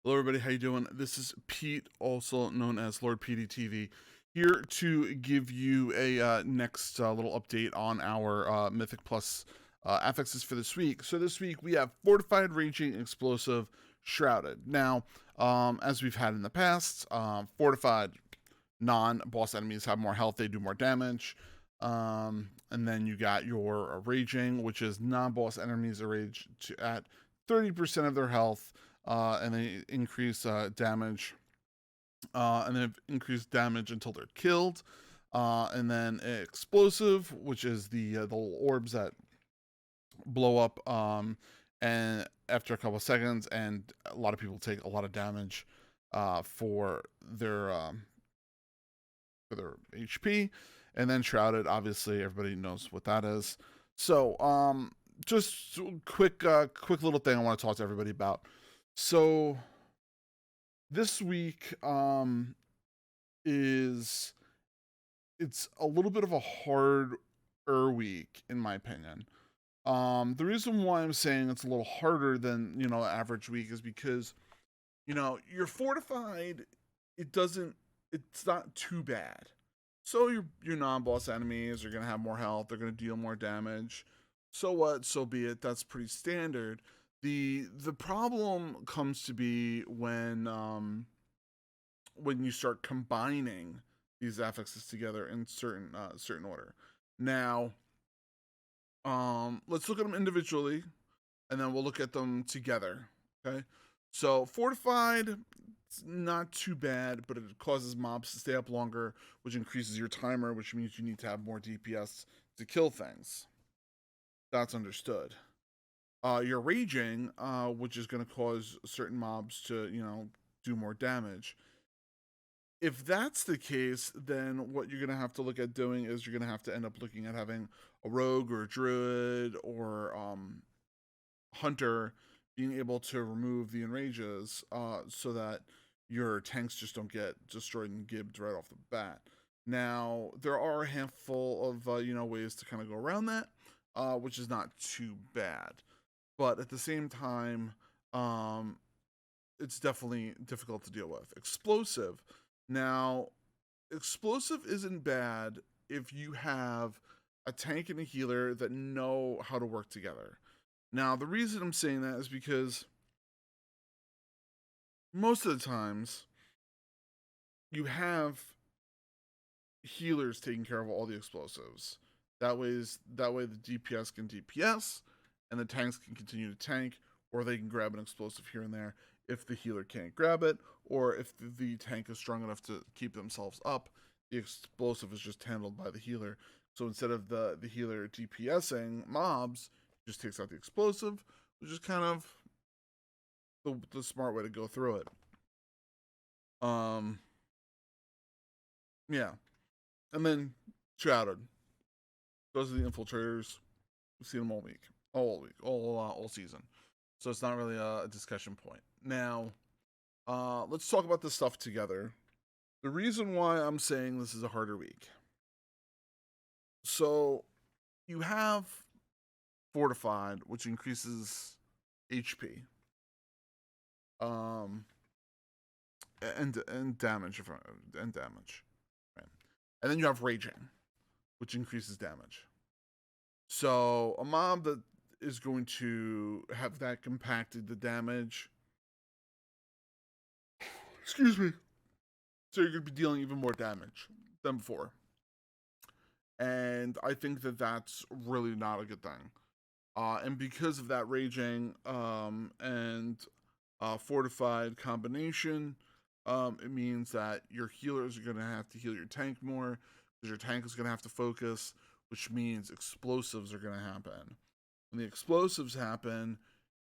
Hello, everybody. How you doing? This is Pete, also known as Lord PeteyTV, here to give you a next little update on our Mythic Plus affixes for this week. So this week we have Fortified, Raging, Explosive, Shrouded. Now, as we've had in the past, Fortified non-boss enemies have more health; they do more damage. And then you got your Raging, which is non-boss enemies are raged at 30% of their health. And they increase damage, and then increase damage until they're killed. And then explosive, which is the little orbs that blow up, and after a couple of seconds, and a lot of people take a lot of damage for their HP. And then shrouded, obviously, everybody knows what that is. So, just quick little thing I want to talk to everybody about. So this week is it's a little bit of a harder week in my opinion. The reason why I'm saying it's a little harder than, average week is because, you're fortified, it's not too bad. So your non-boss enemies are gonna have more health, they're gonna deal more damage. So what? So be it. That's pretty standard. The problem comes to be when you start combining these affixes together in certain order. Now, let's look at them individually, and then we'll look at them together. Okay, so fortified, it's not too bad, but it causes mobs to stay up longer, which increases your timer, which means you need to have more DPS to kill things. That's understood. You're raging, which is going to cause certain mobs to, do more damage. If that's the case, then what you're going to have to look at doing is you're going to have to end up looking at having a rogue or a druid or hunter being able to remove the enrages, so that your tanks just don't get destroyed and gibbed right off the bat. Now, there are a handful of ways to kind of go around that, which is not too bad. But at the same time, it's definitely difficult to deal with. Explosive. Now, explosive isn't bad if you have a tank and a healer that know how to work together. Now, the reason I'm saying that is because most of the times you have healers taking care of all the explosives. That way the DPS can DPS and the tanks can continue to tank, or they can grab an explosive here and there if the healer can't grab it, or if the tank is strong enough to keep themselves up, the explosive is just handled by the healer. So instead of the healer DPSing mobs, just takes out the explosive, which is kind of the smart way to go through it. Yeah. And then shrouded. Those are the infiltrators. We've seen them all week, all season. So it's not really a discussion point. Now, let's talk about this stuff together. The reason why I'm saying this is a harder week. So you have fortified, which increases HP, and damage, and damage, right? And then you have raging, which increases damage. So a mob that is going to have that compacted the damage. Excuse me. So you're going to be dealing even more damage than before. And I think that that's really not a good thing. And because of that raging and fortified combination, it means that your healers are going to have to heal your tank more, because your tank is going to have to focus, which means explosives are going to happen. When the explosives happen,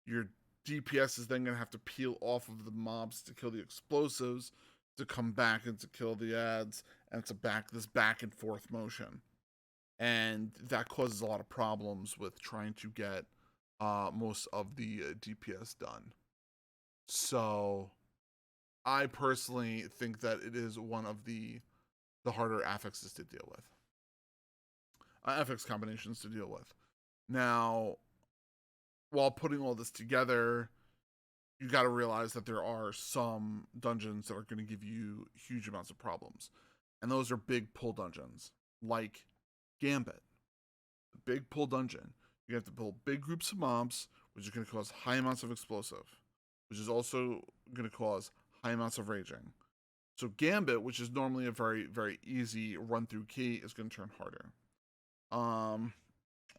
your DPS is then going to have to peel off of the mobs to kill the explosives, to come back and to kill the ads, and it's this back and forth motion. And that causes a lot of problems with trying to get most of the DPS done. So I personally think that it is one of the harder affixes to deal with. Affix combinations to deal with. Now, while putting all this together, you got to realize that there are some dungeons that are going to give you huge amounts of problems. And those are big pull dungeons, like Gambit. The big pull dungeon. You have to pull big groups of mobs, which is going to cause high amounts of explosive, which is also going to cause high amounts of raging. So Gambit, which is normally a very, very easy run through key, is going to turn harder.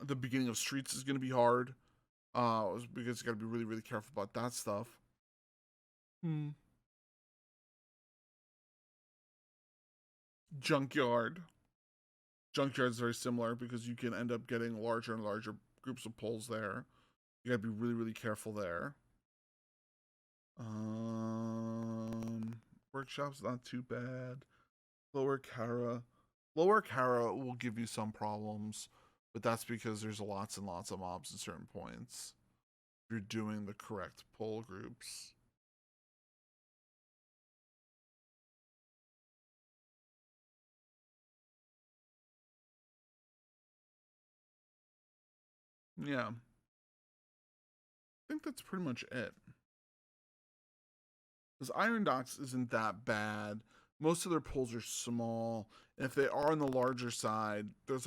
The beginning of Streets is going to be hard, because you got to be really, really careful about that stuff. Junkyard. Junkyard is very similar because you can end up getting larger and larger groups of pulls there. You gotta be really, really careful there. Workshop's not too bad. Lower Kara. Lower Kara will give you some problems, but that's because there's lots and lots of mobs at certain points. If you're doing the correct pull groups. Yeah. I think that's pretty much it. Because Iron Docks isn't that bad. Most of their pulls are small, and if they are on the larger side, they're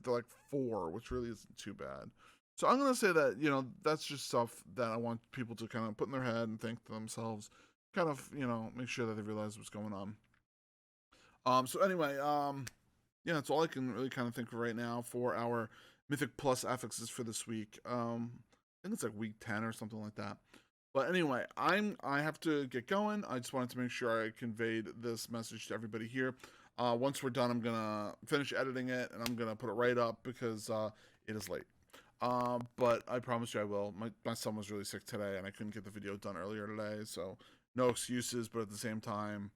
like 4, which really isn't too bad. So I'm gonna say that that's just stuff that I want people to kind of put in their head and think to themselves, kind of make sure that they realize what's going on. So anyway, yeah, that's all I can really kind of think of right now for our Mythic Plus affixes for this week. I think it's like week 10 or something like that. But anyway, I have to get going. I just wanted to make sure I conveyed this message to everybody here. Once we're done, I'm gonna finish editing it and I'm gonna put it right up because it is late. But I promise you I will. My son was really sick today and I couldn't get the video done earlier today, so no excuses. But at the same time,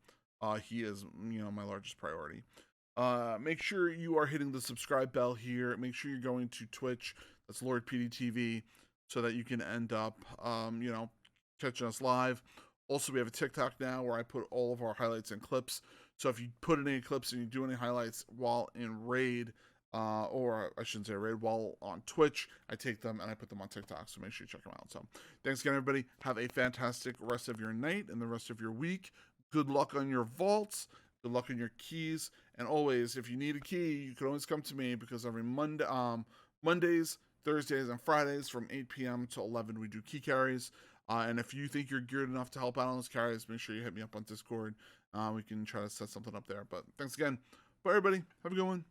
he is my largest priority. Make sure you are hitting the subscribe bell here. Make sure you're going to Twitch. That's Lord PeteyTV, so that you can end up catching us live. Also, we have a TikTok now where I put all of our highlights and clips. So if you put in any clips and you do any highlights while in raid, or I shouldn't say raid, while on Twitch, I take them and I put them on TikTok. So make sure you check them out. So thanks again, everybody. Have a fantastic rest of your night and the rest of your week. Good luck on your vaults. Good luck on your keys. And always, if you need a key, you can always come to me because every Mondays, Thursdays, and Fridays from 8 p.m. to 11, we do key carries. And if you think you're geared enough to help out on those carries, make sure you hit me up on Discord. We can try to set something up there. But thanks again. Bye, everybody. Have a good one.